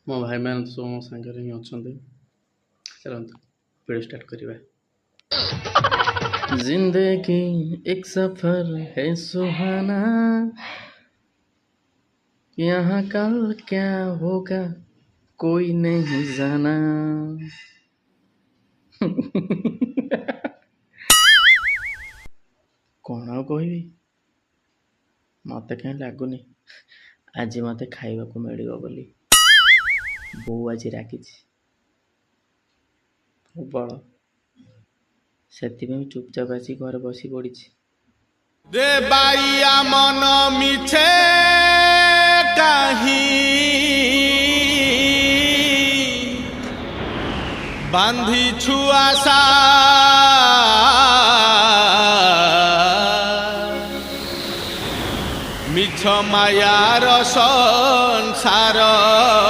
ମୋ ଭାଇମାନେ ତ ସବୁ ମୋ ସାଙ୍ଗରେ ହିଁ ଅଛନ୍ତି। ଚାଲନ୍ତୁ ଭିଡ଼ିଓ ଷ୍ଟାର୍ଟ କରିବା। जिंदगी एक सफर है सुहाना, यहाँ कल क्या होगा कोई नहीं जाना। कौन ଆଉ କହିବି ମତେ କାହିଁ ଲାଗୁନି ଆଜି ମତେ ଖାଇବାକୁ ମିଳିବ ବୋଲି। ବୋଉ ଆଜି ରାଗିଛି ପ୍ରବଳ, ସେଥିପାଇଁ ଚୁପଚାପ ଆସି ଘରେ ବସି ପଡ଼ିଛି। रे बाइया मन मिछे कहीं बांधी छुआशा मिछ माया रस